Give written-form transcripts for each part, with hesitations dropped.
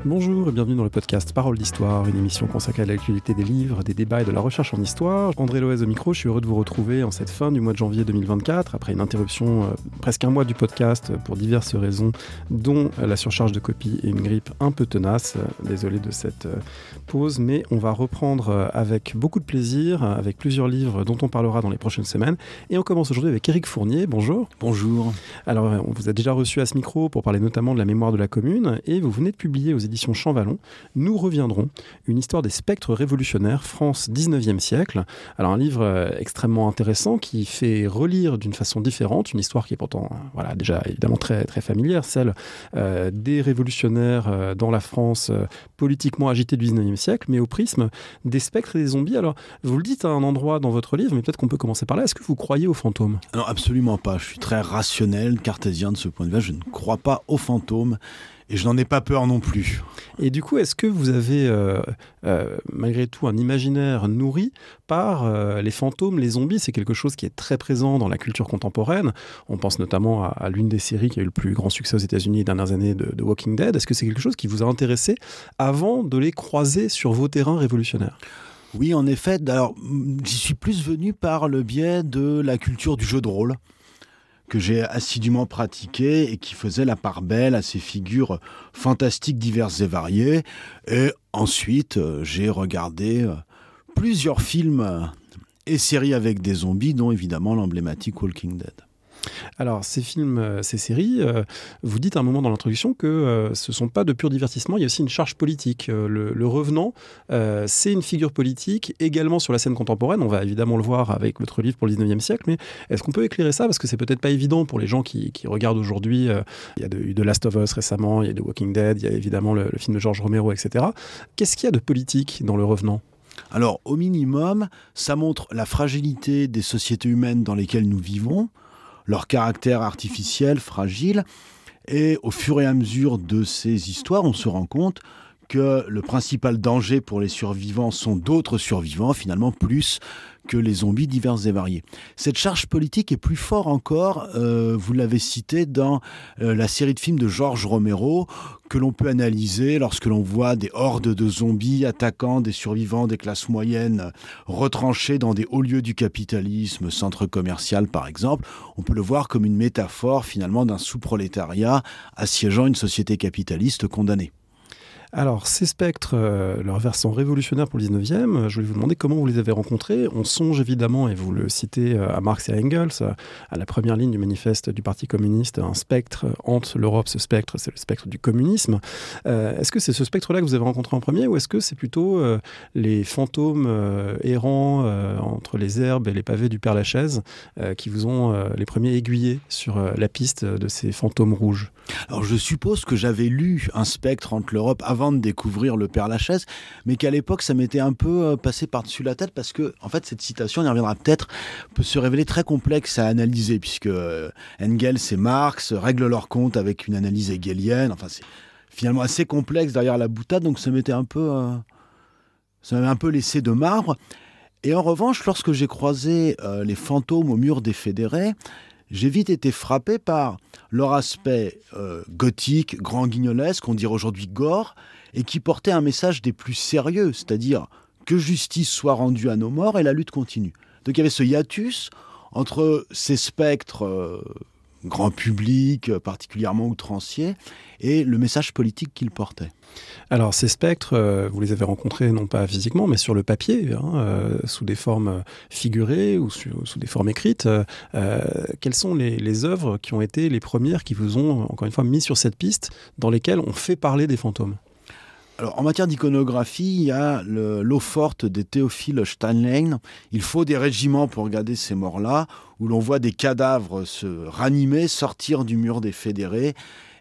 Bonjour et bienvenue dans le podcast Parole d'Histoire, une émission consacrée à l'actualité des livres, des débats et de la recherche en histoire. André Loez au micro, je suis heureux de vous retrouver en cette fin du mois de janvier 2024, après une interruption presque un mois du podcast pour diverses raisons, dont la surcharge de copies et une grippe un peu tenace. Désolé de cette pause, mais on va reprendre avec beaucoup de plaisir, avec plusieurs livres dont on parlera dans les prochaines semaines. Et on commence aujourd'hui avec Éric Fournier. Bonjour. Bonjour. Alors, on vous a déjà reçu à ce micro pour parler notamment de la mémoire de la commune, et vous venez de publier aux éditions Champvallon, Nous reviendrons, une histoire des spectres révolutionnaires, France 19e siècle. Alors un livre extrêmement intéressant qui fait relire d'une façon différente, une histoire qui est pourtant déjà évidemment très, très familière, celle des révolutionnaires dans la France politiquement agitée du 19e siècle, mais au prisme des spectres et des zombies. Alors vous le dites à un endroit dans votre livre, mais peut-être qu'on peut commencer par là. Est-ce que vous croyez aux fantômes ? Non, absolument pas. Je suis très rationnel, cartésien de ce point de vue. Je ne crois pas aux fantômes. Et je n'en ai pas peur non plus. Et du coup, est-ce que vous avez malgré tout un imaginaire nourri par les fantômes, les zombies ? C'est quelque chose qui est très présent dans la culture contemporaine. On pense notamment à l'une des séries qui a eu le plus grand succès aux États-Unis les dernières années de Walking Dead. Est-ce que c'est quelque chose qui vous a intéressé avant de les croiser sur vos terrains révolutionnaires ? Oui, en effet. Alors, j'y suis plus venu par le biais de la culture du jeu de rôle, que j'ai assidûment pratiqué et qui faisait la part belle à ces figures fantastiques diverses et variées. Et ensuite, j'ai regardé plusieurs films et séries avec des zombies, dont évidemment l'emblématique Walking Dead. Alors, ces films, ces séries, vous dites à un moment dans l'introduction que ce ne sont pas de pur divertissement, il y a aussi une charge politique. Le Revenant, c'est une figure politique également sur la scène contemporaine. On va évidemment le voir avec votre livre pour le 19e siècle, mais est-ce qu'on peut éclairer ça ? Parce que c'est peut-être pas évident pour les gens qui regardent aujourd'hui. Il y a eu The Last of Us récemment, il y a The Walking Dead, il y a évidemment le film de George Romero, etc. Qu'est-ce qu'il y a de politique dans Le Revenant ? Alors, au minimum, ça montre la fragilité des sociétés humaines dans lesquelles nous vivons, leur caractère artificiel, fragile. Et au fur et à mesure de ces histoires, on se rend compte que le principal danger pour les survivants sont d'autres survivants, finalement, plus que les zombies divers et variés. Cette charge politique est plus forte encore, vous l'avez cité, dans la série de films de George Romero, que l'on peut analyser lorsque l'on voit des hordes de zombies attaquant des survivants des classes moyennes retranchés dans des hauts lieux du capitalisme, centre commercial par exemple. On peut le voir comme une métaphore finalement d'un sous-prolétariat assiégeant une société capitaliste condamnée. Alors, ces spectres, leur versant révolutionnaire pour le 19e, je voulais vous demander comment vous les avez rencontrés. On songe évidemment, et vous le citez, à Marx et à Engels, à la première ligne du manifeste du Parti communiste, un spectre hante l'Europe. Ce spectre, c'est le spectre du communisme. Est-ce que c'est ce spectre-là que vous avez rencontré en premier, ou est-ce que c'est plutôt les fantômes errants entre les herbes et les pavés du Père-Lachaise qui vous ont les premiers aiguillés sur la piste de ces fantômes rouges ? Alors je suppose que j'avais lu Un spectre hante l'Europe avant de découvrir le Père-Lachaise, mais qu'à l'époque ça m'était un peu passé par-dessus la tête parce que en fait cette citation, on y reviendra peut-être, peut se révéler très complexe à analyser puisque Engels et Marx règlent leur compte avec une analyse hegelienne. Enfin c'est finalement assez complexe derrière la boutade, donc ça m'avait un peu laissé de marbre. Et en revanche, lorsque j'ai croisé les fantômes au mur des fédérés, j'ai vite été frappé par leur aspect gothique, grand guignolesque, on dirait aujourd'hui gore, et qui portait un message des plus sérieux, c'est-à-dire que justice soit rendue à nos morts et la lutte continue. Donc il y avait ce hiatus entre ces spectres grand public, particulièrement outranciers, et le message politique qu'ils portaient. Alors ces spectres, vous les avez rencontrés non pas physiquement, mais sur le papier, sous des formes figurées ou sous des formes écrites. Quelles sont les œuvres qui ont été les premières qui vous ont, encore une fois, mis sur cette piste, dans lesquelles on fait parler des fantômes ? Alors, en matière d'iconographie, il y a l'eau forte de Théophile Steinlein. Il faut des régiments pour regarder ces morts-là, où l'on voit des cadavres se ranimer, sortir du mur des fédérés,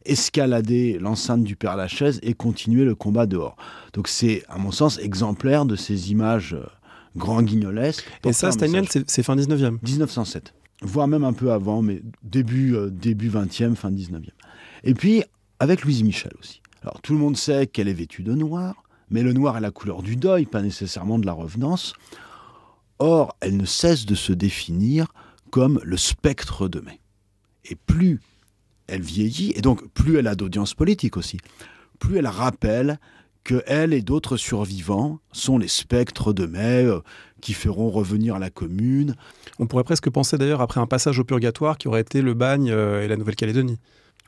escalader l'enceinte du Père-Lachaise et continuer le combat dehors. Donc c'est, à mon sens, exemplaire de ces images grand guignolesques. Et ça, Steinlein, c'est fin 19e ? 1907, voire même un peu avant, mais début 20e, fin 19e. Et puis, avec Louise Michel aussi. Alors, tout le monde sait qu'elle est vêtue de noir, mais le noir est la couleur du deuil, pas nécessairement de la revenance. Or, elle ne cesse de se définir comme le spectre de mai. Et plus elle vieillit, et donc plus elle a d'audience politique aussi, plus elle rappelle que elle et d'autres survivants sont les spectres de mai qui feront revenir la commune. On pourrait presque penser d'ailleurs après un passage au purgatoire qui aurait été le Bagne et la Nouvelle-Calédonie.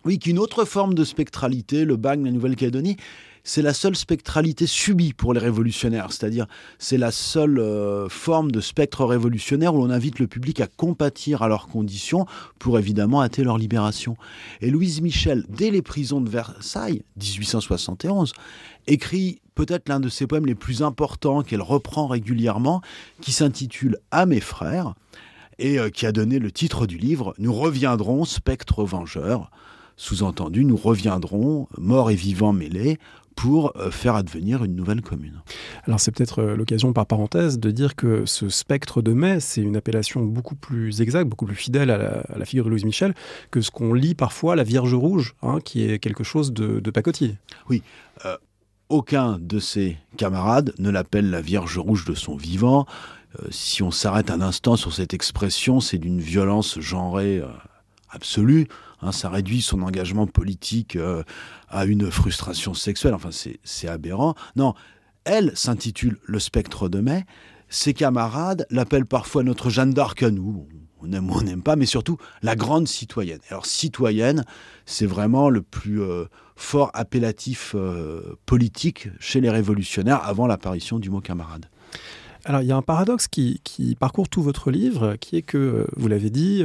Oui, qu'une autre forme de spectralité, le Bagne, la Nouvelle-Calédonie, c'est la seule spectralité subie pour les révolutionnaires. C'est-à-dire, c'est la seule forme de spectre révolutionnaire où l'on invite le public à compatir à leurs conditions pour évidemment hâter leur libération. Et Louise Michel, dès les prisons de Versailles, 1871, écrit peut-être l'un de ses poèmes les plus importants qu'elle reprend régulièrement, qui s'intitule « À mes frères » et qui a donné le titre du livre « Nous reviendrons, spectres vengeurs ». Sous-entendu, nous reviendrons, morts et vivants mêlés, pour faire advenir une nouvelle commune. Alors c'est peut-être l'occasion, par parenthèse, de dire que ce spectre de mai, c'est une appellation beaucoup plus exacte, beaucoup plus fidèle à la figure de Louise Michel, que ce qu'on lit parfois la Vierge Rouge, qui est quelque chose de pacotille. Oui, aucun de ses camarades ne l'appelle la Vierge Rouge de son vivant. Si on s'arrête un instant sur cette expression, c'est d'une violence genrée absolue. Ça réduit son engagement politique à une frustration sexuelle. Enfin, c'est aberrant. Non, elle s'intitule Le spectre de mai. Ses camarades l'appellent parfois notre Jeanne d'Arc à nous. On aime ou on n'aime pas, mais surtout la grande citoyenne. Alors, citoyenne, c'est vraiment le plus fort appellatif politique chez les révolutionnaires avant l'apparition du mot camarade. Alors, il y a un paradoxe qui parcourt tout votre livre, qui est que, vous l'avez dit,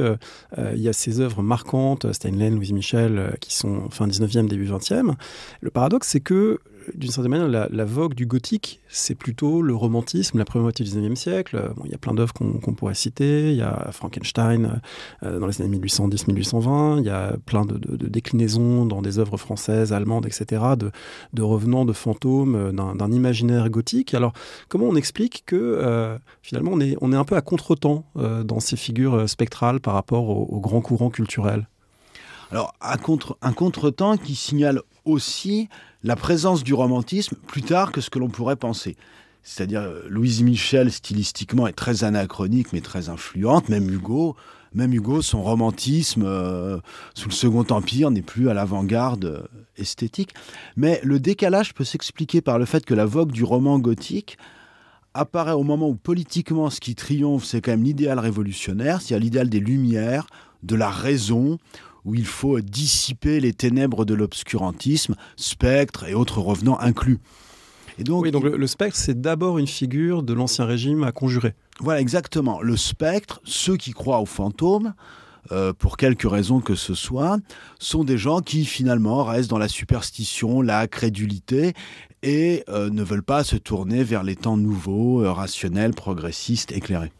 il y a ces œuvres marquantes, Steinlen, Louise Michel, qui sont fin 19e, début 20e. Le paradoxe, c'est que, d'une certaine manière, la vogue du gothique, c'est plutôt le romantisme, la première moitié du 19e siècle. Bon, il y a plein d'œuvres qu'on pourrait citer. Il y a Frankenstein dans les années 1810-1820. Il y a plein de déclinaisons dans des œuvres françaises, allemandes, etc., de revenants, de fantômes, d'un imaginaire gothique. Alors, comment on explique que, finalement, on est un peu à contre-temps dans ces figures spectrales par rapport aux grands courants culturels ? Alors, un contre-temps qui signale aussi la présence du romantisme plus tard que ce que l'on pourrait penser. C'est-à-dire, Louise Michel, stylistiquement, est très anachronique, mais très influente. Même Hugo, son romantisme, sous le Second Empire, n'est plus à l'avant-garde esthétique. Mais le décalage peut s'expliquer par le fait que la vogue du roman gothique apparaît au moment où, politiquement, ce qui triomphe, c'est quand même l'idéal révolutionnaire, c'est-à-dire l'idéal des Lumières, de la raison, où il faut dissiper les ténèbres de l'obscurantisme, spectres et autres revenants inclus. Et donc, oui, donc le spectre, c'est d'abord une figure de l'Ancien Régime à conjurer. Voilà, exactement. Le spectre, ceux qui croient aux fantômes, pour quelque raison que ce soit, sont des gens qui finalement restent dans la superstition, la crédulité, et ne veulent pas se tourner vers les temps nouveaux, rationnels, progressistes, éclairés.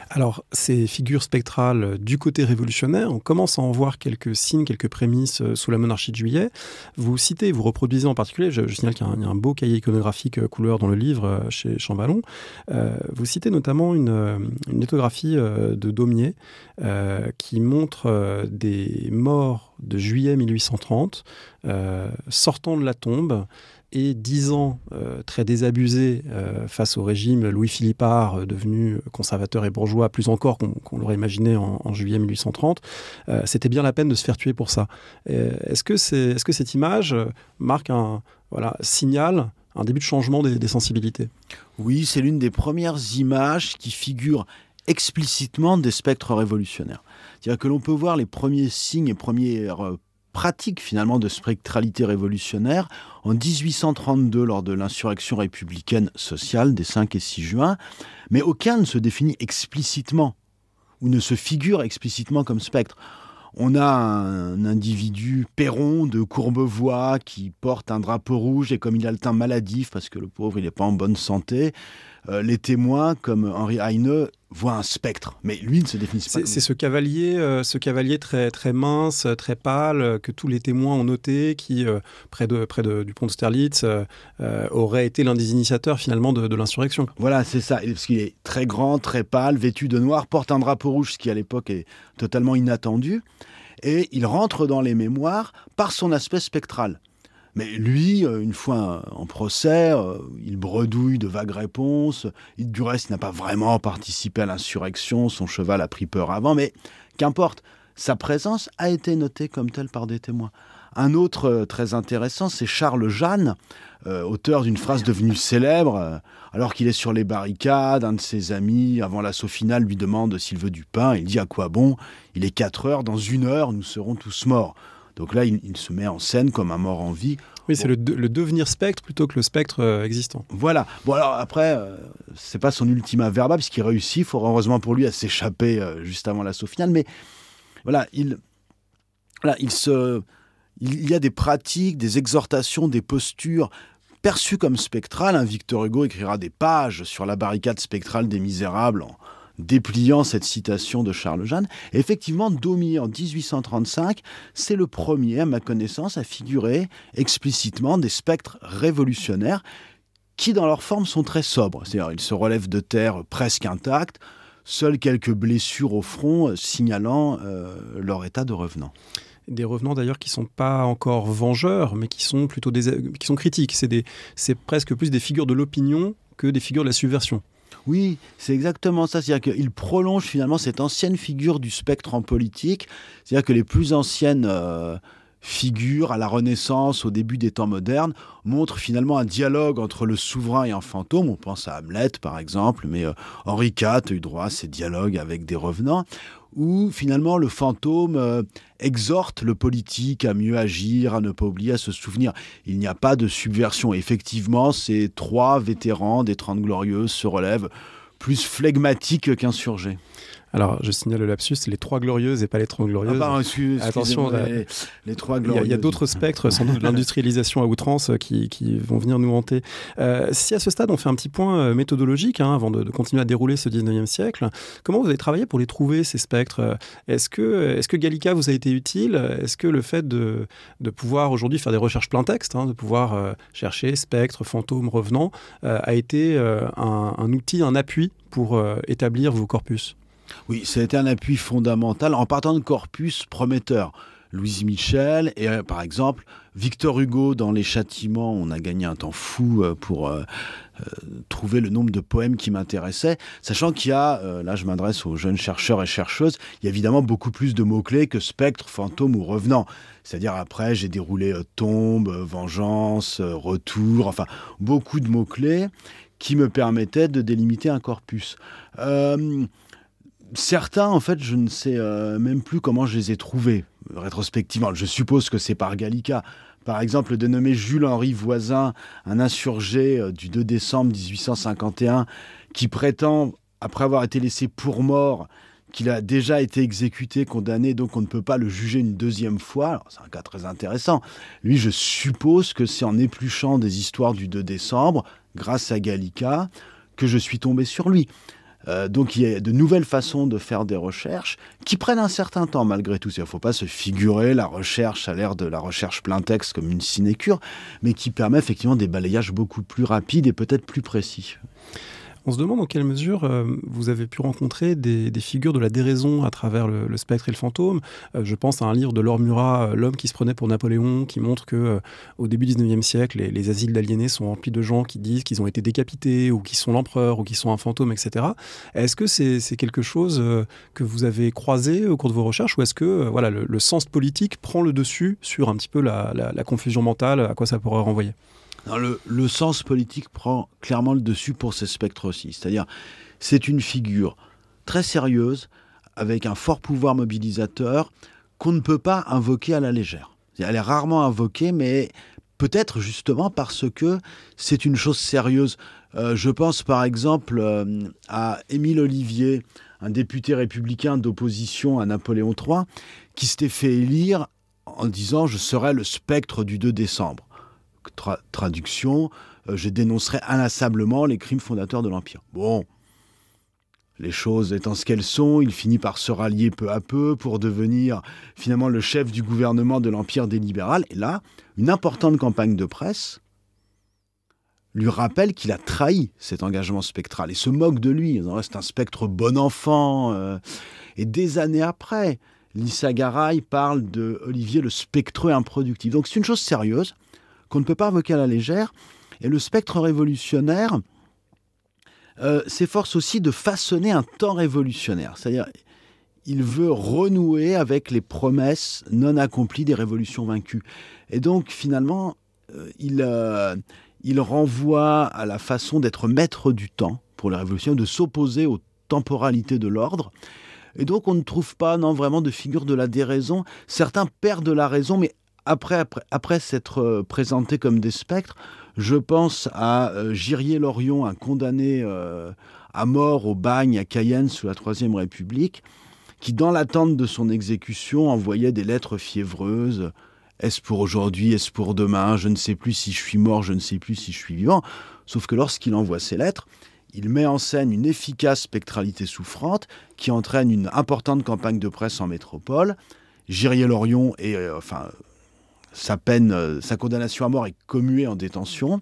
Alors, ces figures spectrales du côté révolutionnaire, on commence à en voir quelques signes, quelques prémices sous la monarchie de Juillet. Vous citez, vous reproduisez en particulier, je signale qu'il y a un beau cahier iconographique couleur dans le livre chez Champvallon. Vous citez notamment une lithographie de Daumier qui montre des morts de juillet 1830 sortant de la tombe et 10 ans très désabusés face au régime Louis-Philippard, devenu conservateur et bourgeois, plus encore qu'on l'aurait imaginé en juillet 1830, c'était bien la peine de se faire tuer pour ça. Est-ce que cette image marque signale un début de changement des sensibilités ? Oui, c'est l'une des premières images qui figurent explicitement des spectres révolutionnaires. C'est-à-dire que l'on peut voir les premiers signes et premières pratique finalement de spectralité révolutionnaire en 1832 lors de l'insurrection républicaine sociale des 5 et 6 juin, mais aucun ne se définit explicitement ou ne se figure explicitement comme spectre. On a un individu Perron de Courbevoie qui porte un drapeau rouge et comme il a le teint maladif parce que le pauvre il n'est pas en bonne santé, les témoins comme Henri Heine voient un spectre, mais lui ne se définit pas. C'est ce cavalier très, très mince, très pâle, que tous les témoins ont noté, qui, près du pont d'Austerlitz, aurait été l'un des initiateurs finalement de l'insurrection. Voilà, c'est ça, parce qu'il est très grand, très pâle, vêtu de noir, porte un drapeau rouge, ce qui à l'époque est totalement inattendu, et il rentre dans les mémoires par son aspect spectral. Mais lui, une fois en procès, il bredouille de vagues réponses. Du reste, il n'a pas vraiment participé à l'insurrection. Son cheval a pris peur avant. Mais qu'importe, sa présence a été notée comme telle par des témoins. Un autre très intéressant, c'est Charles Jeanne, auteur d'une phrase devenue célèbre. Alors qu'il est sur les barricades, un de ses amis, avant l'assaut final, lui demande s'il veut du pain. Il dit à quoi bon ? Il est 4 heures, dans 1 heure, nous serons tous morts. Donc là, il se met en scène comme un mort en vie. Oui, c'est le devenir spectre plutôt que le spectre existant. Voilà. Bon, alors après, c'est pas son ultima verba, puisqu'il réussit, fort heureusement pour lui, à s'échapper juste avant l'assaut final. Mais voilà, il y a des pratiques, des exhortations, des postures perçues comme spectrales. Victor Hugo écrira des pages sur la barricade spectrale des Misérables en dépliant cette citation de Charles Jeanne. Et effectivement, Daumier, en 1835, c'est le premier, à ma connaissance, à figurer explicitement des spectres révolutionnaires qui, dans leur forme, sont très sobres. C'est-à-dire, ils se relèvent de terre presque intacts, seules quelques blessures au front signalant leur état de revenant. Des revenants d'ailleurs qui ne sont pas encore vengeurs, mais qui sont plutôt qui sont critiques. C'est presque plus des figures de l'opinion que des figures de la subversion. Oui, c'est exactement ça. C'est-à-dire qu'il prolonge finalement cette ancienne figure du spectre en politique. C'est-à-dire que les plus anciennes figures à la Renaissance, au début des temps modernes, montrent finalement un dialogue entre le souverain et un fantôme. On pense à Hamlet par exemple, mais Henri IV a eu droit à ces dialogues avec des revenants, où finalement le fantôme exhorte le politique à mieux agir, à ne pas oublier, à se souvenir. Il n'y a pas de subversion. Effectivement, ces 3 vétérans des 30 Glorieuses se relèvent plus flegmatiques qu'insurgés. Alors, je signale le lapsus, les 3 Glorieuses et pas les 30 Glorieuses. Attention, les 3 Glorieuses. Il y a d'autres spectres, sans doute de l'industrialisation à outrance, qui vont venir nous hanter. Si à ce stade, on fait un petit point méthodologique, avant de continuer à dérouler ce 19e siècle, comment vous avez travaillé pour les trouver, ces spectres ? Est-ce que Gallica vous a été utile ? Est-ce que le fait de pouvoir aujourd'hui faire des recherches plein texte, de pouvoir chercher spectres, fantômes, revenants, a été un outil, un appui pour établir vos corpus ? Oui, ça a été un appui fondamental en partant de corpus prometteurs. Louise Michel et par exemple Victor Hugo dans Les Châtiments. On a gagné un temps fou pour trouver le nombre de poèmes qui m'intéressaient, sachant qu'il y a, là je m'adresse aux jeunes chercheurs et chercheuses, il y a évidemment beaucoup plus de mots-clés que spectre, fantôme ou revenant. C'est-à-dire après j'ai déroulé tombe, vengeance, retour, enfin beaucoup de mots-clés qui me permettaient de délimiter un corpus. Certains, en fait, je ne sais même plus comment je les ai trouvés, rétrospectivement. Je suppose que c'est par Gallica. Par exemple, le dénommé Jules-Henri Voisin, un insurgé du 2 décembre 1851, qui prétend, après avoir été laissé pour mort, qu'il a déjà été exécuté, condamné, donc on ne peut pas le juger une deuxième fois. Alors, c'est un cas très intéressant. Lui, je suppose que c'est en épluchant des histoires du 2 décembre, grâce à Gallica, que je suis tombé sur lui. Donc il y a de nouvelles façons de faire des recherches qui prennent un certain temps malgré tout. Il ne faut pas se figurer la recherche à l'ère de la recherche plein texte comme une sinécure, mais qui permet effectivement des balayages beaucoup plus rapides et peut-être plus précis. On se demande dans quelle mesure vous avez pu rencontrer des figures de la déraison à travers le spectre et le fantôme. Je pense à un livre de Laure Murat, L'homme qui se prenait pour Napoléon, qui montre que au début du 19e siècle, les asiles d'aliénés sont remplis de gens qui disent qu'ils ont été décapités, ou qui sont l'empereur, ou qui sont un fantôme, etc. Est-ce que c'est quelque chose que vous avez croisé au cours de vos recherches, ou est-ce que le sens politique prend le dessus sur un petit peu la confusion mentale, à quoi ça pourrait renvoyer ? Alors, le sens politique prend clairement le dessus pour ces spectres aussi. C'est-à-dire, c'est une figure très sérieuse, avec un fort pouvoir mobilisateur, qu'on ne peut pas invoquer à la légère. Elle est rarement invoquée, mais peut-être justement parce que c'est une chose sérieuse. Je pense par exemple à Émile Ollivier, un député républicain d'opposition à Napoléon III, qui s'était fait élire en disant « Je serai le spectre du 2 décembre ». Traduction, je dénoncerai inlassablement les crimes fondateurs de l'Empire. Bon, les choses étant ce qu'elles sont, il finit par se rallier peu à peu pour devenir finalement le chef du gouvernement de l'Empire des libérales. Et là, une importante campagne de presse lui rappelle qu'il a trahi cet engagement spectral et se moque de lui. C'est un spectre bon enfant. Et des années après, Lisa Garay parle de Olivier le spectreux improductif. Donc c'est une chose sérieuse qu'on ne peut pas invoquer à la légère. Et le spectre révolutionnaire s'efforce aussi de façonner un temps révolutionnaire. C'est-à-dire, il veut renouer avec les promesses non accomplies des révolutions vaincues. Et donc, finalement, il renvoie à la façon d'être maître du temps pour les révolutions, de s'opposer aux temporalités de l'ordre. Et donc, on ne trouve pas vraiment de figure de la déraison. Certains perdent la raison, mais après s'être présentés comme des spectres, je pense à Girier-Lorion, un condamné à mort au bagne à Cayenne sous la Troisième République, qui, dans l'attente de son exécution, envoyait des lettres fiévreuses. Est-ce pour aujourd'hui, est-ce pour demain? Je ne sais plus si je suis mort, je ne sais plus si je suis vivant. Sauf que lorsqu'il envoie ces lettres, il met en scène une efficace spectralité souffrante qui entraîne une importante campagne de presse en métropole. Girier-Lorion sa condamnation à mort est commuée en détention.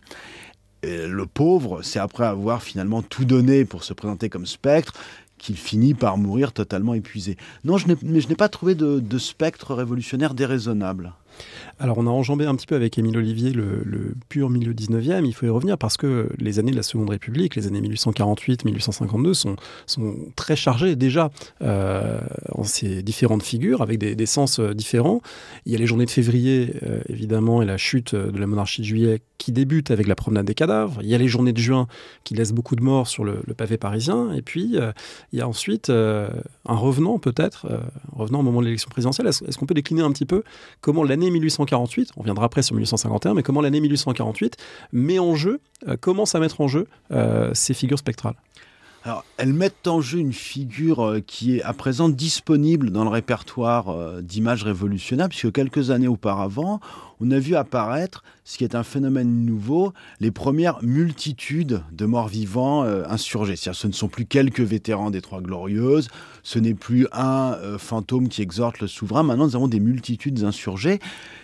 Et le pauvre, c'est après avoir finalement tout donné pour se présenter comme spectre qu'il finit par mourir totalement épuisé. Non, je n'ai pas trouvé de spectre révolutionnaire déraisonnable. Alors, on a enjambé un petit peu avec Émile Ollivier le pur milieu 19e. Il faut y revenir parce que les années de la Seconde République, les années 1848-1852, sont très chargées déjà en ces différentes figures, avec des sens différents. Il y a les journées de février, évidemment, et la chute de la monarchie de juillet qui débute avec la promenade des cadavres. Il y a les journées de juin qui laissent beaucoup de morts sur le pavé parisien. Et puis, il y a ensuite un revenant, peut-être, revenant au moment de l'élection présidentielle. Est-ce qu'on peut décliner un petit peu comment l'année 1848, on viendra après sur 1851, mais comment l'année 1848 commence à mettre en jeu ces figures spectrales? Alors, elles mettent en jeu une figure qui est à présent disponible dans le répertoire d'images révolutionnaires, puisque quelques années auparavant, on a vu apparaître, ce qui est un phénomène nouveau, les premières multitudes de morts-vivants insurgés. C'est-à-dire, ce ne sont plus quelques vétérans des Trois Glorieuses, ce n'est plus un fantôme qui exhorte le souverain. Maintenant, nous avons des multitudes insurgés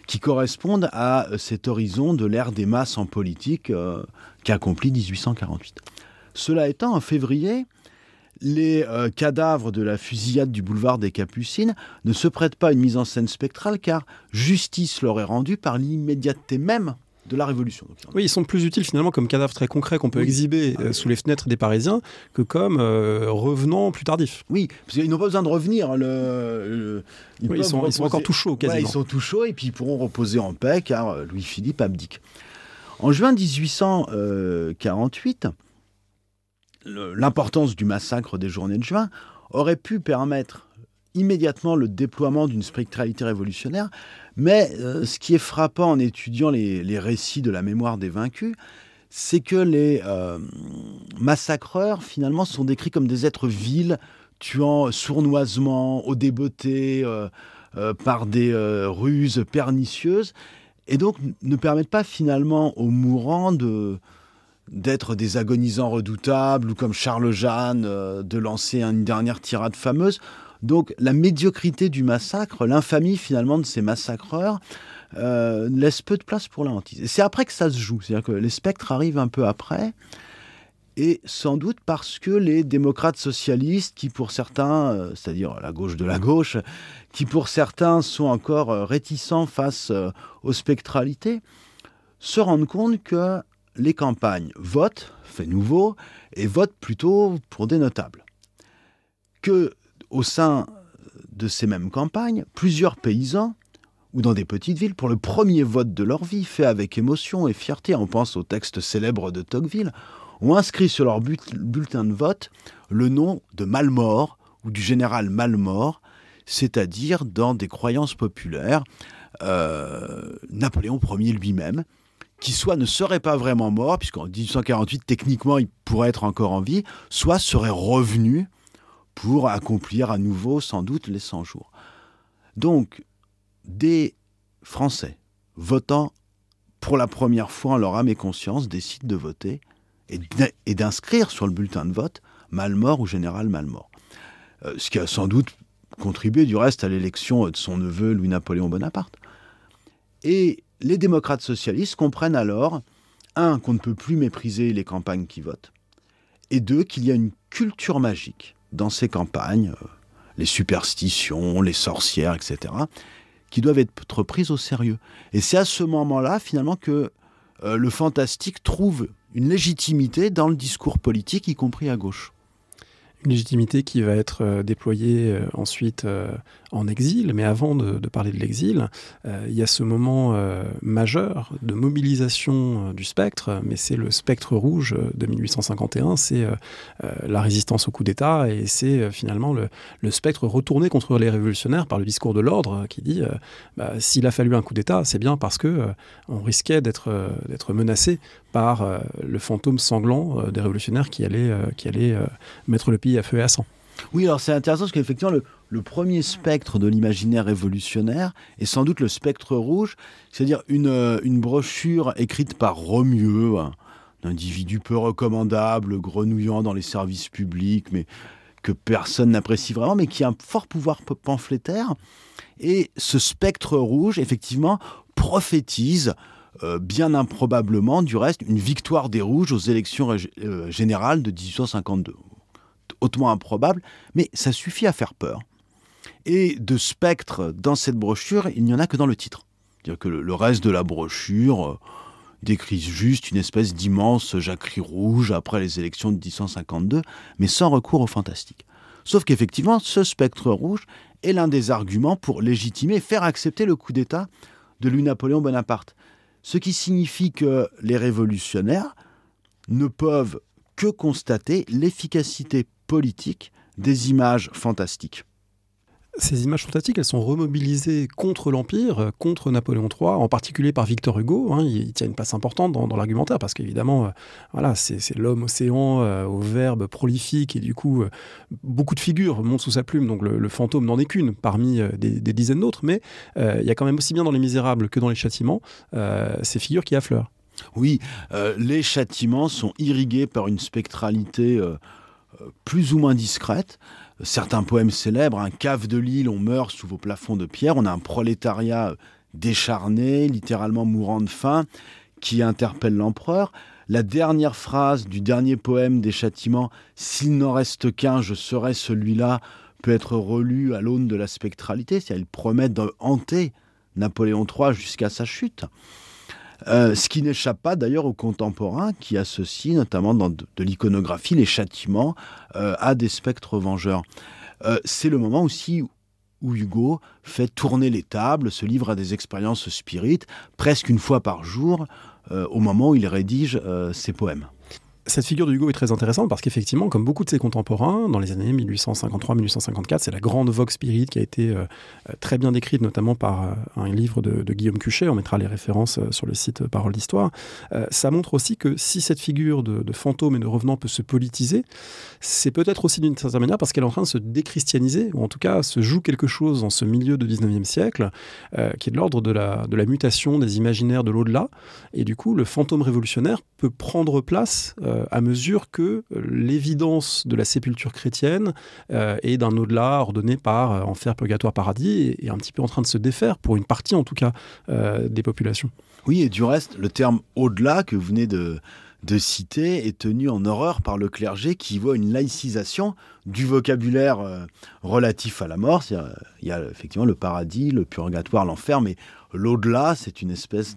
qui correspondent à cet horizon de l'ère des masses en politique qu'accomplit 1848. Cela étant, en février, les cadavres de la fusillade du boulevard des Capucines ne se prêtent pas à une mise en scène spectrale, car justice leur est rendue par l'immédiateté même de la Révolution. Oui, ils sont plus utiles finalement comme cadavres très concrets qu'on peut exhiber sous les fenêtres des Parisiens que comme revenants plus tardifs. Oui, parce qu'ils n'ont pas besoin de revenir. Ils sont encore tout chauds, quasiment. Ils sont tout chauds et puis ils pourront reposer en paix, car Louis-Philippe abdique. En juin 1848, l'importance du massacre des journées de juin aurait pu permettre immédiatement le déploiement d'une spectralité révolutionnaire, mais ce qui est frappant en étudiant les récits de la mémoire des vaincus, c'est que les massacreurs, finalement, sont décrits comme des êtres vils, tuant sournoisement, au débeauté, par des ruses pernicieuses, et donc ne permettent pas finalement aux mourants d'être des agonisants redoutables ou comme Charles Jeanne de lancer une dernière tirade fameuse. Donc la médiocrité du massacre, l'infamie finalement de ces massacreurs laisse peu de place pour la hantise. Et c'est après que ça se joue, c'est-à-dire que les spectres arrivent un peu après, et sans doute parce que les démocrates socialistes, qui pour certains, c'est-à-dire la gauche de la gauche, qui pour certains sont encore réticents face aux spectralités, se rendent compte que les campagnes votent, fait nouveau, et votent plutôt pour des notables. Que au sein de ces mêmes campagnes, plusieurs paysans, ou dans des petites villes, pour le premier vote de leur vie, fait avec émotion et fierté, on pense au texte célèbre de Tocqueville, ont inscrit sur leur bulletin de vote le nom de Malmort ou du général Malmort, c'est-à-dire dans des croyances populaires, Napoléon Ier lui-même, qui soit ne serait pas vraiment mort, puisqu'en 1848, techniquement, il pourrait être encore en vie, soit serait revenu pour accomplir à nouveau, sans doute, les 100 jours. Donc, des Français votant pour la première fois en leur âme et conscience décident de voter et d'inscrire sur le bulletin de vote Malmort ou général Malmort. Ce qui a sans doute contribué, du reste, à l'élection de son neveu Louis-Napoléon Bonaparte. Et les démocrates socialistes comprennent alors, un, qu'on ne peut plus mépriser les campagnes qui votent, et deux, qu'il y a une culture magique dans ces campagnes, les superstitions, les sorcières, etc., qui doivent être prises au sérieux. Et c'est à ce moment-là, finalement, que le fantastique trouve une légitimité dans le discours politique, y compris à gauche. Une légitimité qui va être déployée ensuite en exil. Mais avant de parler de l'exil, il y a ce moment majeur de mobilisation du spectre, mais c'est le spectre rouge de 1851, c'est la résistance au coup d'État, et c'est finalement le spectre retourné contre les révolutionnaires par le discours de l'ordre qui dit s'il a fallu un coup d'État, c'est bien parce que on risquait d'être menacé par le fantôme sanglant des révolutionnaires qui allait mettre le pays à feu et à sang. Oui, alors c'est intéressant parce qu'effectivement, le premier spectre de l'imaginaire révolutionnaire est sans doute le spectre rouge, c'est-à-dire une brochure écrite par Romieux, un individu peu recommandable, grenouillant dans les services publics, mais que personne n'apprécie vraiment, mais qui a un fort pouvoir pamphlétaire. Et ce spectre rouge, effectivement, prophétise, bien improbablement, du reste, une victoire des Rouges aux élections générales de 1852. Hautement improbable, mais ça suffit à faire peur. Et de spectre dans cette brochure, il n'y en a que dans le titre. C'est-à-dire que le reste de la brochure décrit juste une espèce d'immense jacquerie rouge après les élections de 1852, mais sans recours au fantastique. Sauf qu'effectivement, ce spectre rouge est l'un des arguments pour légitimer, faire accepter le coup d'État de Louis-Napoléon Bonaparte. Ce qui signifie que les révolutionnaires ne peuvent que constater l'efficacité politique des images fantastiques. Ces images fantastiques, elles sont remobilisées contre l'Empire, contre Napoléon III, en particulier par Victor Hugo. Il tient une place importante dans l'argumentaire, parce qu'évidemment, c'est l'homme océan au verbe prolifique, et du coup, beaucoup de figures montent sous sa plume, donc le fantôme n'en est qu'une parmi des dizaines d'autres, mais il y a quand même aussi bien dans Les Misérables que dans Les Châtiments, ces figures qui affleurent. Oui, les châtiments sont irrigués par une spectralité plus ou moins discrète. Certains poèmes célèbres, un cave de Lille, on meurt sous vos plafonds de pierre. On a un prolétariat décharné, littéralement mourant de faim, qui interpelle l'empereur. La dernière phrase du dernier poème des Châtiments, « S'il n'en reste qu'un, je serai celui-là », peut être relue à l'aune de la spectralité. C'est-à-dire, il promet de hanter Napoléon III jusqu'à sa chute. Ce qui n'échappe pas d'ailleurs aux contemporains qui associent notamment dans de l'iconographie les châtiments à des spectres vengeurs. C'est le moment aussi où Hugo fait tourner les tables, se livre à des expériences spirites presque une fois par jour au moment où il rédige ses poèmes. Cette figure de Hugo est très intéressante parce qu'effectivement, comme beaucoup de ses contemporains, dans les années 1853-1854, c'est la grande vogue spirit qui a été très bien décrite, notamment par un livre de Guillaume Cuchet. On mettra les références sur le site Parole d'Histoire. Ça montre aussi que si cette figure de fantôme et de revenant peut se politiser, c'est peut-être aussi d'une certaine manière parce qu'elle est en train de se déchristianiser, ou en tout cas se joue quelque chose dans ce milieu du 19e siècle, qui est de l'ordre de la mutation des imaginaires de l'au-delà. Et du coup, le fantôme révolutionnaire peut prendre place à mesure que l'évidence de la sépulture chrétienne et d'un au-delà ordonné par enfer, purgatoire, paradis est un petit peu en train de se défaire, pour une partie en tout cas des populations. Oui, et du reste, le terme au-delà que vous venez de citer est tenu en horreur par le clergé qui voit une laïcisation du vocabulaire relatif à la mort. Il y a effectivement le paradis, le purgatoire, l'enfer, mais l'au-delà, c'est une espèce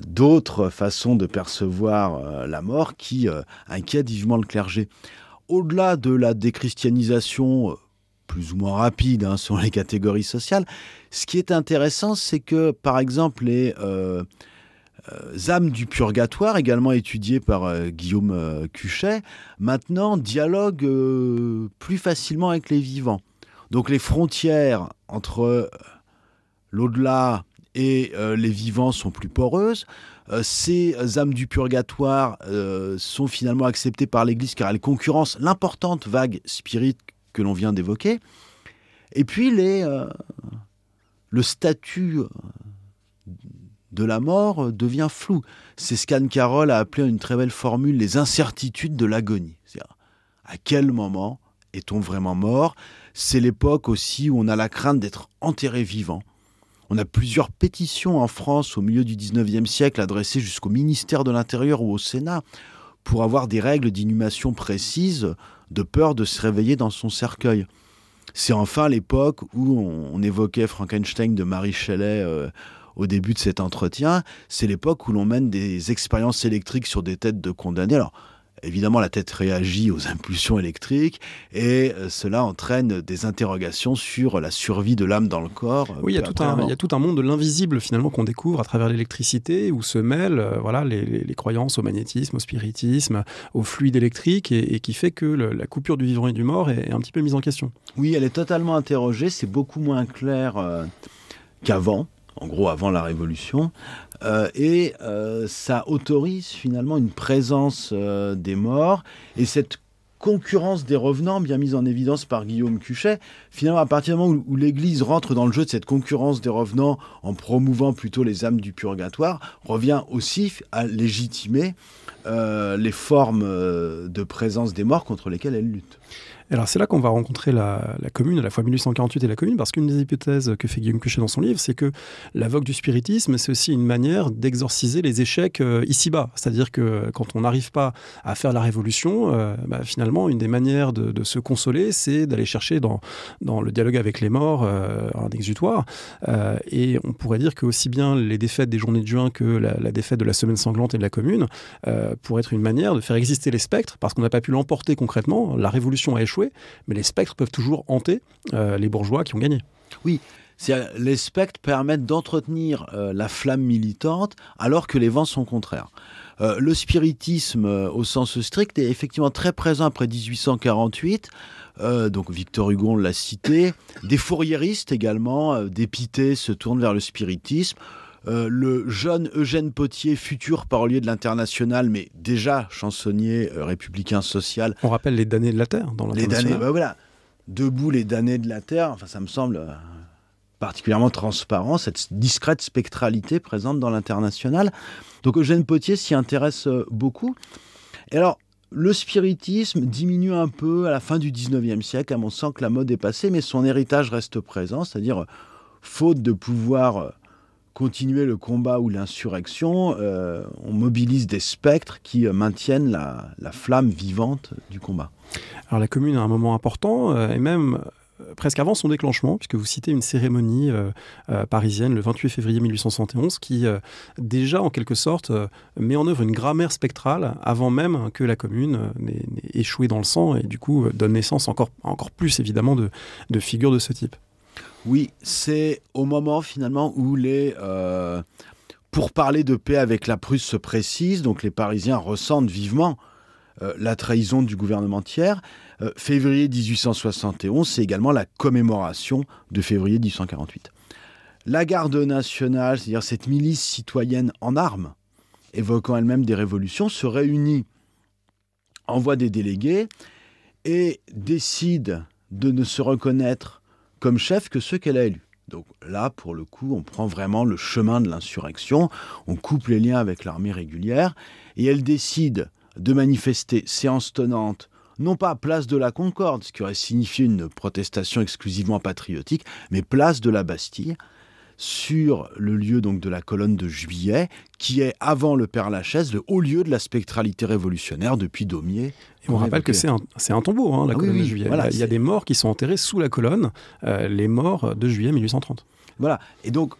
d'autres façons de percevoir la mort qui inquiète vivement le clergé. Au-delà de la déchristianisation plus ou moins rapide selon les catégories sociales, ce qui est intéressant, c'est que, par exemple, les âmes du purgatoire, également étudiées par Guillaume Cuchet, maintenant dialoguent plus facilement avec les vivants. Donc les frontières entre l'au-delà et les vivants sont plus poreuses. Ces âmes du purgatoire sont finalement acceptées par l'Église car elles concurrencent l'importante vague spirit que l'on vient d'évoquer. Et puis le statut de la mort devient flou. C'est ce qu'Anne Carroll a appelé une très belle formule, les incertitudes de l'agonie. C'est-à-dire, à quel moment est-on vraiment mort ? C'est l'époque aussi où on a la crainte d'être enterré vivant. On a plusieurs pétitions en France au milieu du 19e siècle adressées jusqu'au ministère de l'Intérieur ou au Sénat pour avoir des règles d'inhumation précises de peur de se réveiller dans son cercueil. C'est enfin l'époque où on évoquait Frankenstein de Mary Shelley au début de cet entretien. C'est l'époque où l'on mène des expériences électriques sur des têtes de condamnés. Alors, Évidemment, la tête réagit aux impulsions électriques et cela entraîne des interrogations sur la survie de l'âme dans le corps. Oui, il y a tout un monde de l'invisible finalement qu'on découvre à travers l'électricité où se mêlent les croyances au magnétisme, au spiritisme, au fluide électrique et qui fait que la coupure du vivant et du mort est un petit peu mise en question. Oui, elle est totalement interrogée, c'est beaucoup moins clair qu'avant, en gros avant la Révolution, et ça autorise finalement une présence des morts, et cette concurrence des revenants, bien mise en évidence par Guillaume Cuchet, finalement à partir du moment où l'Église rentre dans le jeu de cette concurrence des revenants en promouvant plutôt les âmes du purgatoire, revient aussi à légitimer les formes de présence des morts contre lesquelles elle lutte. Alors c'est là qu'on va rencontrer la Commune, à la fois 1848 et la Commune, parce qu'une des hypothèses que fait Guillaume Cuchet dans son livre, c'est que la vogue du spiritisme, c'est aussi une manière d'exorciser les échecs ici-bas. C'est-à-dire que quand on n'arrive pas à faire la révolution, finalement, une des manières de se consoler, c'est d'aller chercher dans le dialogue avec les morts un exutoire. Et on pourrait dire que aussi bien les défaites des journées de juin que la défaite de la semaine sanglante et de la Commune pourraient être une manière de faire exister les spectres, parce qu'on n'a pas pu l'emporter concrètement. La révolution a échoué, mais les spectres peuvent toujours hanter les bourgeois qui ont gagné. Oui, les spectres permettent d'entretenir la flamme militante alors que les vents sont contraires. Le spiritisme, au sens strict, est effectivement très présent après 1848. Donc Victor Hugo, on l'a cité. Des fourriéristes également, dépités, se tournent vers le spiritisme. Le jeune Eugène Pottier, futur parolier de l'Internationale, mais déjà chansonnier républicain social. On rappelle les damnés de la Terre dans l'Internationale. Les damnés, voilà. Debout les damnés de la Terre, enfin, ça me semble particulièrement transparent, cette discrète spectralité présente dans l'Internationale. Donc Eugène Pottier s'y intéresse beaucoup. Et alors, le spiritisme diminue un peu à la fin du 19e siècle, à mon sens que la mode est passée, mais son héritage reste présent, c'est-à-dire, faute de pouvoir continuer le combat ou l'insurrection, on mobilise des spectres qui maintiennent la flamme vivante du combat. Alors la Commune a un moment important, et même presque avant son déclenchement, puisque vous citez une cérémonie parisienne le 28 février 1871 qui déjà en quelque sorte met en œuvre une grammaire spectrale avant même que la Commune n'ait échoué dans le sang et du coup donne naissance encore plus évidemment de figures de ce type. Oui, c'est au moment finalement où les pourparlers de paix avec la Prusse se précisent, donc les Parisiens ressentent vivement la trahison du gouvernement tiers. Février 1871, c'est également la commémoration de février 1848. La Garde nationale, c'est-à-dire cette milice citoyenne en armes, évoquant elle-même des révolutions, se réunit, envoie des délégués et décide de ne se reconnaître comme chef que ceux qu'elle a élus. Donc là, pour le coup, on prend vraiment le chemin de l'insurrection, on coupe les liens avec l'armée régulière, et elle décide de manifester séance tenante, non pas place de la Concorde, ce qui aurait signifié une protestation exclusivement patriotique, mais place de la Bastille, sur le lieu donc de la colonne de Juillet, qui est, avant le Père-Lachaise, le haut lieu de la spectralité révolutionnaire depuis Daumier. Et on rappelle que c'est un tombeau, la colonne de Juillet. Voilà, il y a des morts qui sont enterrés sous la colonne, les morts de juillet 1830. Voilà, et donc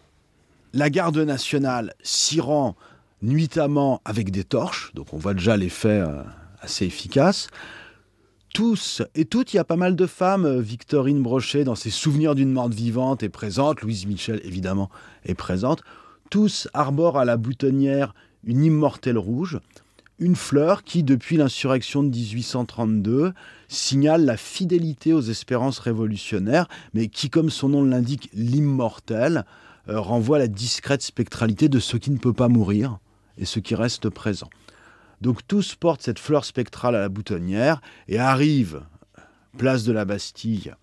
la Garde nationale s'y rend nuitamment avec des torches, donc on voit déjà l'effet assez efficace. Tous et toutes, il y a pas mal de femmes. Victorine Brochet, dans ses Souvenirs d'une morte vivante, est présente. Louise Michel, évidemment, est présente. Tous arborent à la boutonnière une immortelle rouge, une fleur qui, depuis l'insurrection de 1832, signale la fidélité aux espérances révolutionnaires, mais qui, comme son nom l'indique, l'immortelle, renvoie à la discrète spectralité de ce qui ne peut pas mourir et ce qui reste présent. Donc tous portent cette fleur spectrale à la boutonnière et arrivent, place de la Bastille,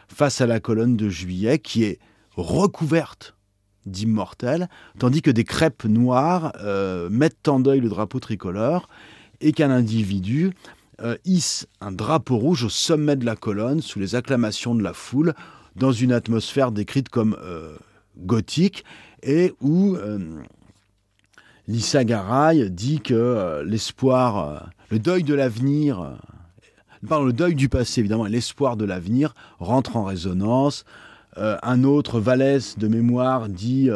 face à la colonne de Juillet qui est recouverte d'immortels, tandis que des crêpes noires mettent en deuil le drapeau tricolore et qu'un individu hisse un drapeau rouge au sommet de la colonne sous les acclamations de la foule dans une atmosphère décrite comme gothique et où Lissa Garay dit que l'espoir, le deuil de l'avenir, le deuil du passé évidemment et l'espoir de l'avenir rentrent en résonance. Un autre, Vallès de mémoire, dit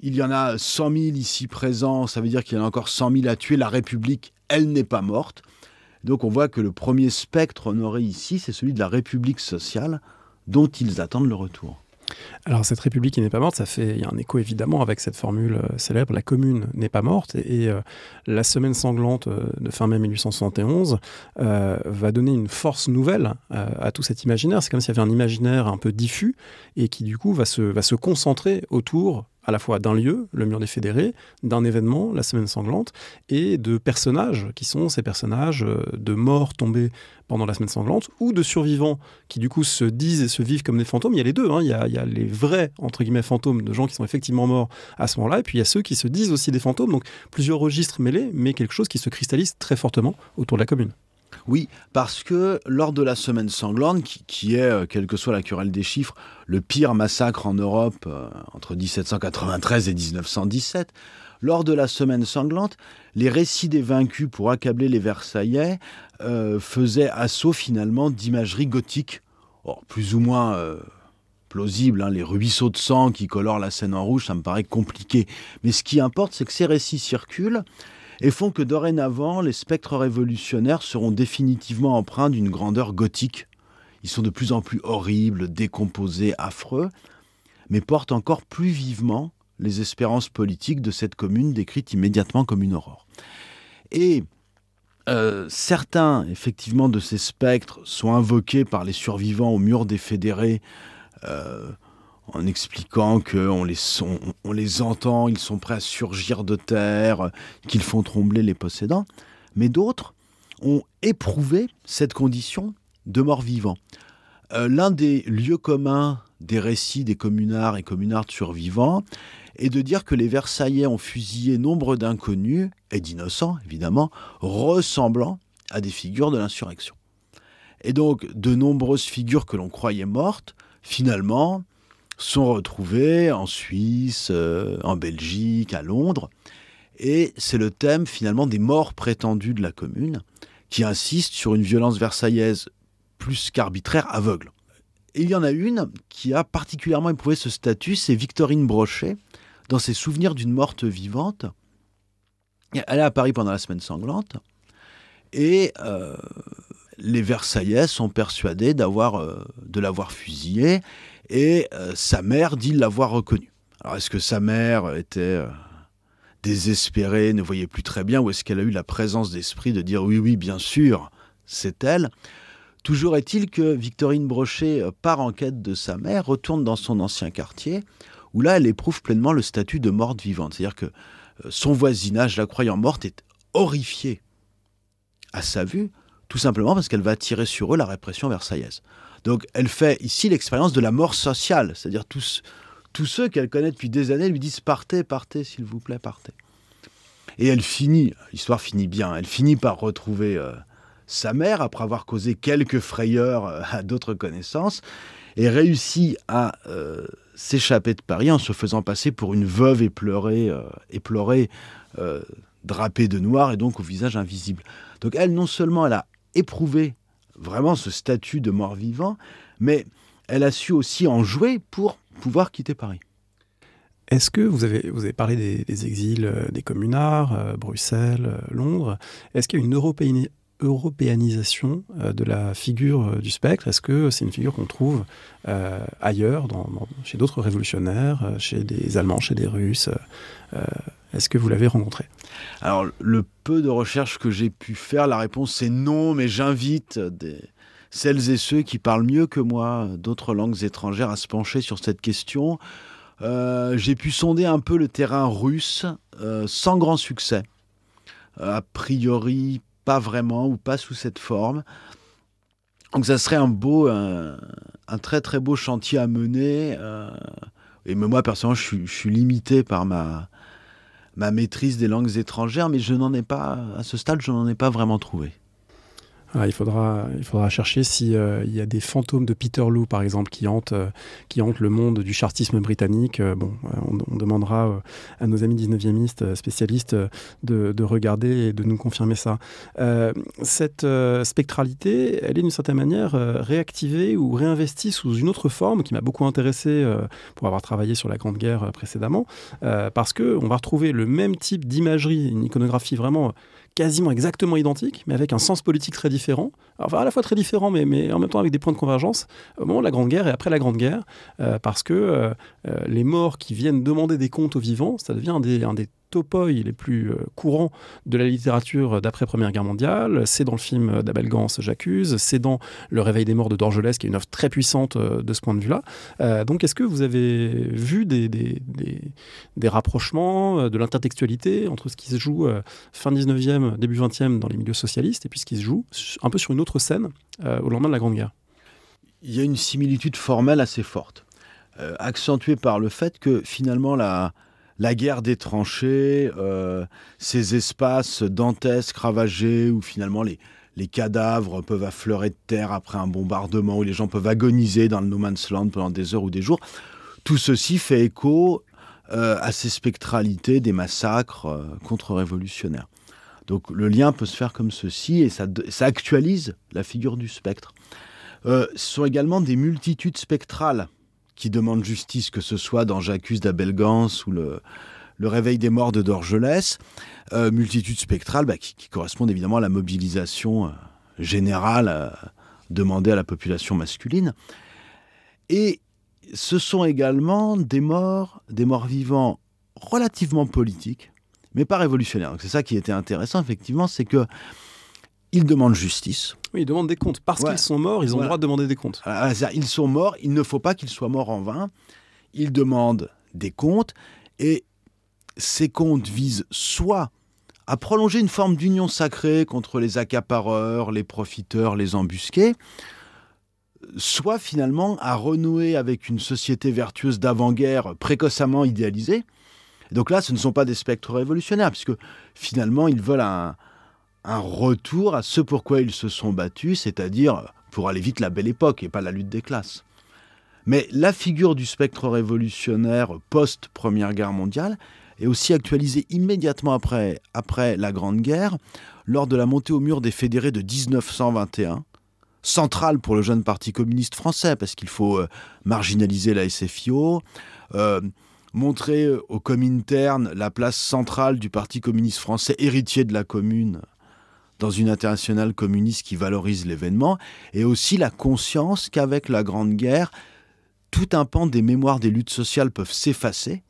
il y en a 100 000 ici présents, ça veut dire qu'il y en a encore 100 000 à tuer. La République, elle n'est pas morte. Donc on voit que le premier spectre honoré ici, c'est celui de la République sociale, dont ils attendent le retour. Alors cette République qui n'est pas morte, il y a un écho évidemment avec cette formule célèbre, la commune n'est pas morte, et la semaine sanglante de fin mai 1871 va donner une force nouvelle à tout cet imaginaire. C'est comme s'il y avait un imaginaire un peu diffus et qui du coup va se concentrer autour à la fois d'un lieu, le mur des fédérés, d'un événement, la semaine sanglante, et de personnages qui sont ces personnages de morts tombés pendant la semaine sanglante, ou de survivants qui du coup se disent et se vivent comme des fantômes. Il y a les deux, hein. Il y a les vrais, entre guillemets, fantômes de gens qui sont effectivement morts à ce moment-là, et puis il y a ceux qui se disent aussi des fantômes, donc plusieurs registres mêlés, mais quelque chose qui se cristallise très fortement autour de la commune. Oui, parce que lors de la semaine sanglante, qui est, quelle que soit la querelle des chiffres, le pire massacre en Europe entre 1793 et 1917, lors de la semaine sanglante, les récits des vaincus pour accabler les Versaillais faisaient assaut finalement d'imagerie gothique, plus ou moins plausible, hein. Les ruisseaux de sang qui colorent la Seine en rouge, ça me paraît compliqué. Mais ce qui importe, c'est que ces récits circulent et font que dorénavant, les spectres révolutionnaires seront définitivement empreints d'une grandeur gothique. Ils sont de plus en plus horribles, décomposés, affreux, mais portent encore plus vivement les espérances politiques de cette commune décrite immédiatement comme une aurore. Et certains, effectivement, de ces spectres sont invoqués par les survivants au mur des fédérés en expliquant qu'on les entend, ils sont prêts à surgir de terre, qu'ils font trembler les possédants. Mais d'autres ont éprouvé cette condition de mort-vivant. L'un des lieux communs des récits des communards et communardes survivants est de dire que les Versaillais ont fusillé nombre d'inconnus, et d'innocents évidemment, ressemblant à des figures de l'insurrection. Et donc, de nombreuses figures que l'on croyait mortes, finalement, sont retrouvées en Suisse, en Belgique, à Londres. Et c'est le thème, finalement, des morts prétendues de la commune, qui insiste sur une violence versaillaise plus qu'arbitraire, aveugle. Et il y en a une qui a particulièrement éprouvé ce statut, c'est Victorine Brochet, dans ses souvenirs d'une morte vivante. Elle est à Paris pendant la semaine sanglante, et les Versaillais sont persuadés de l'avoir fusillée, et sa mère dit l'avoir reconnue. Alors est-ce que sa mère était désespérée, ne voyait plus très bien, ou est-ce qu'elle a eu la présence d'esprit de dire oui, bien sûr, c'est elle? Toujours est-il que Victorine Brochet part en quête de sa mère, retourne dans son ancien quartier, où là elle éprouve pleinement le statut de morte vivante. C'est-à-dire que son voisinage, la croyant morte, est horrifié à sa vue, tout simplement parce qu'elle va attirer sur eux la répression versaillaise. Donc elle fait ici l'expérience de la mort sociale, c'est-à-dire tous ceux qu'elle connaît depuis des années lui disent « partez, partez, s'il vous plaît, partez ». Et l'histoire finit bien, elle finit par retrouver sa mère, après avoir causé quelques frayeurs à d'autres connaissances, et réussit à s'échapper de Paris en se faisant passer pour une veuve éplorée, drapée de noir et donc au visage invisible. Donc elle, non seulement elle a éprouvé vraiment ce statut de mort-vivant, mais elle a su aussi en jouer pour pouvoir quitter Paris. Est-ce que vous avez parlé des exils des communards, Bruxelles, Londres, est-ce qu'il y a une européanisation de la figure du spectre? Est-ce que c'est une figure qu'on trouve ailleurs, chez d'autres révolutionnaires, chez des Allemands, chez des Russes? Est-ce que vous l'avez rencontré? Alors, le peu de recherches que j'ai pu faire, la réponse c'est non, mais j'invite celles et ceux qui parlent mieux que moi d'autres langues étrangères à se pencher sur cette question. J'ai pu sonder un peu le terrain russe sans grand succès. A priori, pas vraiment, ou pas sous cette forme. Donc ça serait un très très beau chantier à mener. Et moi, personnellement, je suis limité par ma maîtrise des langues étrangères, mais à ce stade, je n'en ai pas vraiment trouvé. Ah, il faudra chercher s'il y a des fantômes de Peterloo, par exemple, qui hantent le monde du chartisme britannique. On demandera à nos amis 19e spécialistes de regarder et de nous confirmer ça. Cette spectralité, elle est d'une certaine manière réactivée ou réinvestie sous une autre forme qui m'a beaucoup intéressé pour avoir travaillé sur la Grande Guerre précédemment, parce qu'on va retrouver le même type d'imagerie, une iconographie vraiment quasiment exactement identique, mais avec un sens politique très différent. Enfin, à la fois très différent, mais en même temps avec des points de convergence au moment de la Grande Guerre et après la Grande Guerre, parce que les morts qui viennent demander des comptes aux vivants, ça devient un des topoi les plus courants de la littérature d'après-Première Guerre mondiale. C'est dans le film d'Abel Gans, J'accuse, c'est dans Le Réveil des morts de Dorgelès, qui est une œuvre très puissante de ce point de vue-là. Donc, est-ce que vous avez vu des rapprochements, de l'intertextualité entre ce qui se joue fin 19e, début 20e dans les milieux socialistes, et puis ce qui se joue un peu sur une autre scène au lendemain de la Grande Guerre? Il y a une similitude formelle assez forte, accentuée par le fait que finalement la guerre des tranchées, ces espaces dantesques, ravagés, où finalement les cadavres peuvent affleurer de terre après un bombardement, où les gens peuvent agoniser dans le no man's land pendant des heures ou des jours, tout ceci fait écho à ces spectralités des massacres contre-révolutionnaires. Donc le lien peut se faire comme ceci, et ça actualise la figure du spectre. Ce sont également des multitudes spectrales qui demandent justice, que ce soit dans J'accuse d'Abel Gans ou le Réveil des morts de Dorgelès. Multitudes spectrales qui correspondent évidemment à la mobilisation générale demandée à la population masculine. Et ce sont également des morts vivants relativement politiques, mais pas révolutionnaires. Donc c'est ça qui était intéressant, effectivement, c'est que ils demandent justice. Oui, ils demandent des comptes. Parce qu'ils sont morts, ils ont le droit de demander des comptes. Ils sont morts, il ne faut pas qu'ils soient morts en vain. Ils demandent des comptes, et ces comptes visent soit à prolonger une forme d'union sacrée contre les accapareurs, les profiteurs, les embusqués, soit finalement à renouer avec une société vertueuse d'avant-guerre précocement idéalisée. Et donc là, ce ne sont pas des spectres révolutionnaires, puisque finalement, ils veulent un retour à ce pourquoi ils se sont battus, c'est-à-dire pour aller vite la belle époque et pas la lutte des classes. Mais la figure du spectre révolutionnaire post-Première Guerre mondiale est aussi actualisée immédiatement après la Grande Guerre, lors de la montée au mur des fédérés de 1921, centrale pour le jeune parti communiste français, parce qu'il faut marginaliser la SFIO, montrer au Comintern la place centrale du parti communiste français, héritier de la Commune, dans une internationale communiste qui valorise l'événement, et aussi la conscience qu'avec la Grande Guerre, tout un pan des mémoires des luttes sociales peuvent s'effacer,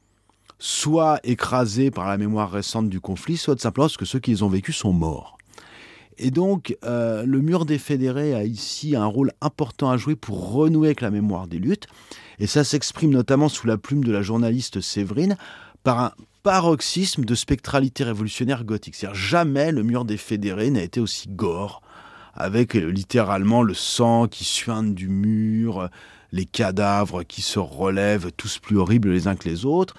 soit écrasés par la mémoire récente du conflit, soit simplement parce que ceux qui les ont vécus sont morts. Et donc, le mur des fédérés a ici un rôle important à jouer pour renouer avec la mémoire des luttes, et ça s'exprime notamment sous la plume de la journaliste Séverine, par un paroxysme de spectralité révolutionnaire gothique. C'est-à-dire, jamais le mur des fédérés n'a été aussi gore, avec littéralement le sang qui suinte du mur, les cadavres qui se relèvent, tous plus horribles les uns que les autres.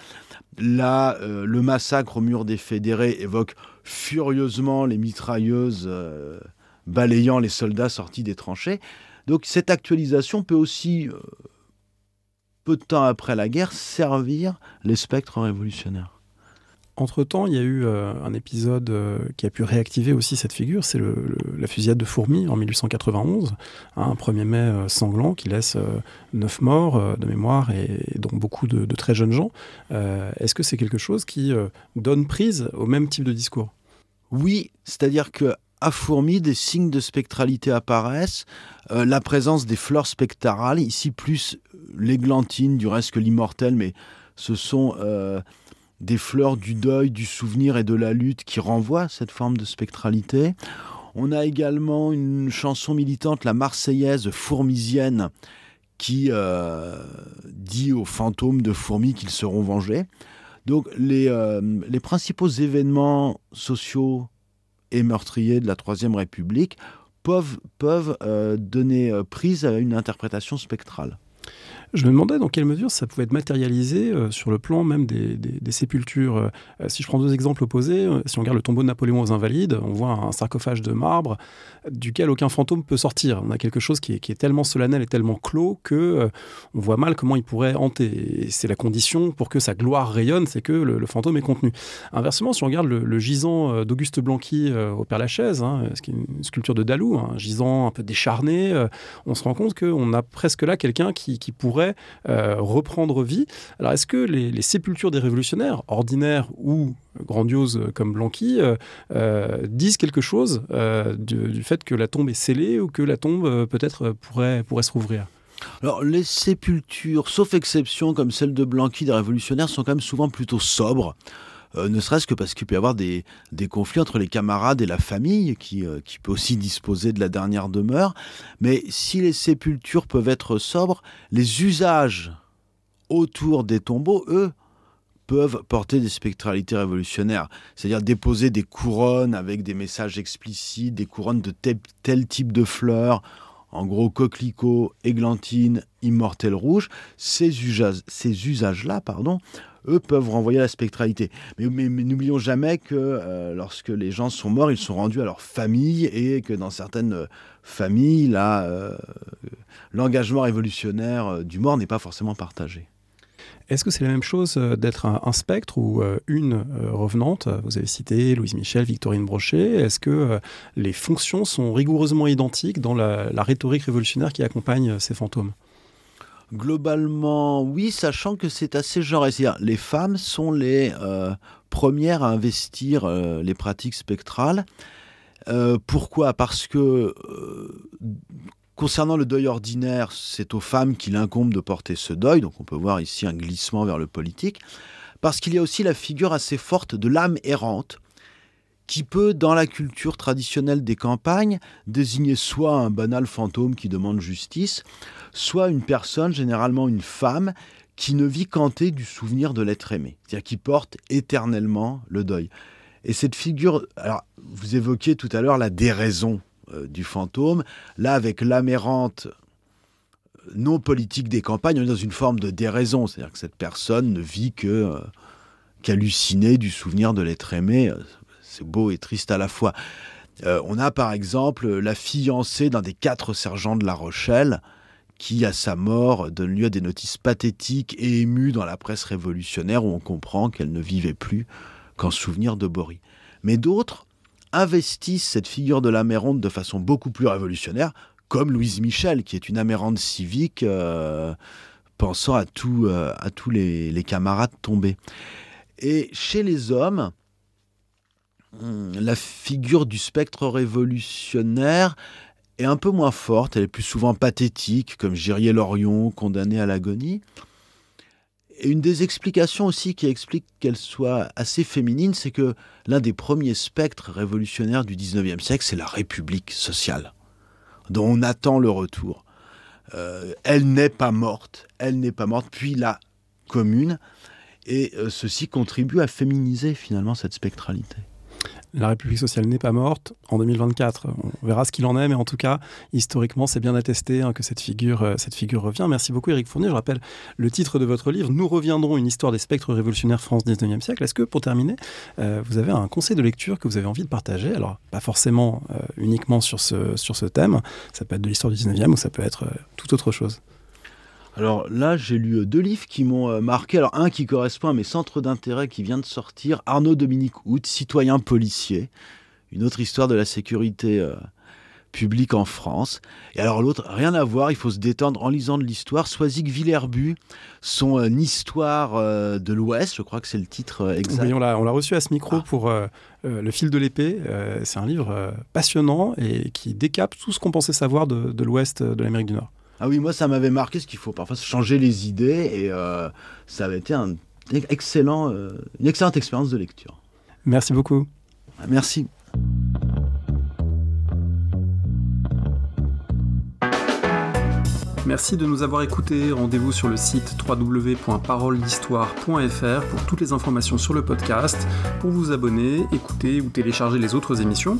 Là, le massacre au mur des fédérés évoque furieusement les mitrailleuses balayant les soldats sortis des tranchées. Donc cette actualisation peut aussi, peu de temps après la guerre, servir les spectres révolutionnaires. Entre-temps, il y a eu un épisode qui a pu réactiver aussi cette figure, c'est la fusillade de Fourmies en 1891, un 1er mai sanglant qui laisse 9 morts de mémoire, et dont beaucoup de très jeunes gens. Est-ce que c'est quelque chose qui donne prise au même type de discours ? Oui, c'est-à-dire qu'à Fourmies, des signes de spectralité apparaissent, la présence des fleurs spectrales, ici plus l'églantine du reste que l'immortel, mais ce sont des fleurs du deuil, du souvenir et de la lutte qui renvoient à cette forme de spectralité. On a également une chanson militante, la Marseillaise fourmisienne, qui dit aux fantômes de fourmis qu'ils seront vengés. Donc les principaux événements sociaux et meurtriers de la Troisième République peuvent donner prise à une interprétation spectrale. Je me demandais dans quelle mesure ça pouvait être matérialisé sur le plan même des sépultures. Si je prends deux exemples opposés, si on regarde le tombeau de Napoléon aux Invalides, on voit un sarcophage de marbre duquel aucun fantôme peut sortir. On a quelque chose qui est tellement solennel et tellement clos que on voit mal comment il pourrait hanter. Et c'est la condition pour que sa gloire rayonne, c'est que le fantôme est contenu. Inversement, si on regarde le gisant d'Auguste Blanqui au Père-Lachaise, ce qui est une sculpture de Dalou, un gisant un peu décharné, on se rend compte qu'on a presque là quelqu'un qui pourrait reprendre vie. Alors est-ce que les sépultures des révolutionnaires, ordinaires ou grandioses comme Blanqui, disent quelque chose du fait que la tombe est scellée ou que la tombe peut-être pourrait se rouvrir? Alors, les sépultures, sauf exception comme celle de Blanqui des révolutionnaires, sont quand même souvent plutôt sobres. Ne serait-ce que parce qu'il peut y avoir des conflits entre les camarades et la famille, qui peut aussi disposer de la dernière demeure. Mais si les sépultures peuvent être sobres, les usages autour des tombeaux, eux, peuvent porter des spectralités révolutionnaires. C'est-à-dire déposer des couronnes avec des messages explicites, des couronnes de tel type de fleurs, en gros coquelicot, églantine, immortelle rouge. Ces usages-là, eux peuvent renvoyer à la spectralité. Mais n'oublions jamais que lorsque les gens sont morts, ils sont rendus à leur famille et que dans certaines familles, l'engagement révolutionnaire du mort n'est pas forcément partagé. Est-ce que c'est la même chose d'être un spectre ou une revenante? Vous avez cité Louise Michel, Victorine Brochet. Est-ce que les fonctions sont rigoureusement identiques dans la rhétorique révolutionnaire qui accompagne ces fantômes? Globalement, oui, sachant que c'est assez genré. C'est-à-dire, les femmes sont les premières à investir les pratiques spectrales. Pourquoi ? Parce que concernant le deuil ordinaire, c'est aux femmes qu'il incombe de porter ce deuil. Donc on peut voir ici un glissement vers le politique. Parce qu'il y a aussi la figure assez forte de l'âme errante, qui peut, dans la culture traditionnelle des campagnes, désigner soit un banal fantôme qui demande justice, soit une personne, généralement une femme, qui ne vit qu'hanter du souvenir de l'être aimé, c'est-à-dire qui porte éternellement le deuil. Et cette figure, alors vous évoquiez tout à l'heure la déraison du fantôme, là avec l'âme errante non politique des campagnes, on est dans une forme de déraison, c'est-à-dire que cette personne ne vit qu'halluciner du souvenir de l'être aimé. C'est beau et triste à la fois. On a par exemple la fiancée d'un des 4 sergents de La Rochelle qui, à sa mort, donne lieu à des notices pathétiques et émues dans la presse révolutionnaire où on comprend qu'elle ne vivait plus qu'en souvenir de Bory. Mais d'autres investissent cette figure de l'âme errante de façon beaucoup plus révolutionnaire, comme Louise Michel, qui est une âme errante civique pensant à tous les camarades tombés. Et chez les hommes, la figure du spectre révolutionnaire est un peu moins forte, elle est plus souvent pathétique, comme Girier-Lorion, condamné à l'agonie. Et une des explications aussi qui explique qu'elle soit assez féminine, c'est que l'un des premiers spectres révolutionnaires du 19e siècle, c'est la République sociale, dont on attend le retour. Elle n'est pas morte, puis la Commune, et ceci contribue à féminiser finalement cette spectralité. La République sociale n'est pas morte. En 2024, on verra ce qu'il en est, mais en tout cas, historiquement, c'est bien attesté que cette figure revient. Merci beaucoup, Éric Fournier. Je rappelle le titre de votre livre, « Nous reviendrons, une histoire des spectres révolutionnaires France 19e siècle ». Est-ce que, pour terminer, vous avez un conseil de lecture que vous avez envie de partager? Alors, pas forcément uniquement sur ce thème. Ça peut être de l'histoire du 19e ou ça peut être tout autre chose. Alors là, j'ai lu 2 livres qui m'ont marqué. Alors un qui correspond à mes centres d'intérêt qui vient de sortir, Arnaud-Dominique Hout, Citoyen policier, une autre histoire de la sécurité publique en France. Et alors l'autre, rien à voir, il faut se détendre en lisant de l'histoire. Soisig Villerbu, son histoire de l'Ouest, je crois que c'est le titre exact. Oui, on l'a reçu à ce micro pour Le fil de l'épée. C'est un livre passionnant et qui décape tout ce qu'on pensait savoir de l'Ouest de l'Amérique du Nord. Ah oui, moi ça m'avait marqué, ce qu'il faut parfois changer les idées, et ça avait été une excellente expérience de lecture. Merci beaucoup. Merci. Merci de nous avoir écoutés. Rendez-vous sur le site www.paroledhistoire.fr pour toutes les informations sur le podcast, pour vous abonner, écouter ou télécharger les autres émissions.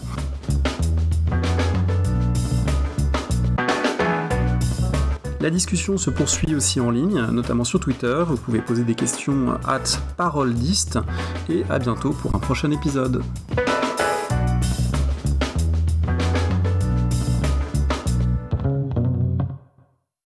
La discussion se poursuit aussi en ligne, notamment sur Twitter. Vous pouvez poser des questions @parolediste et à bientôt pour un prochain épisode.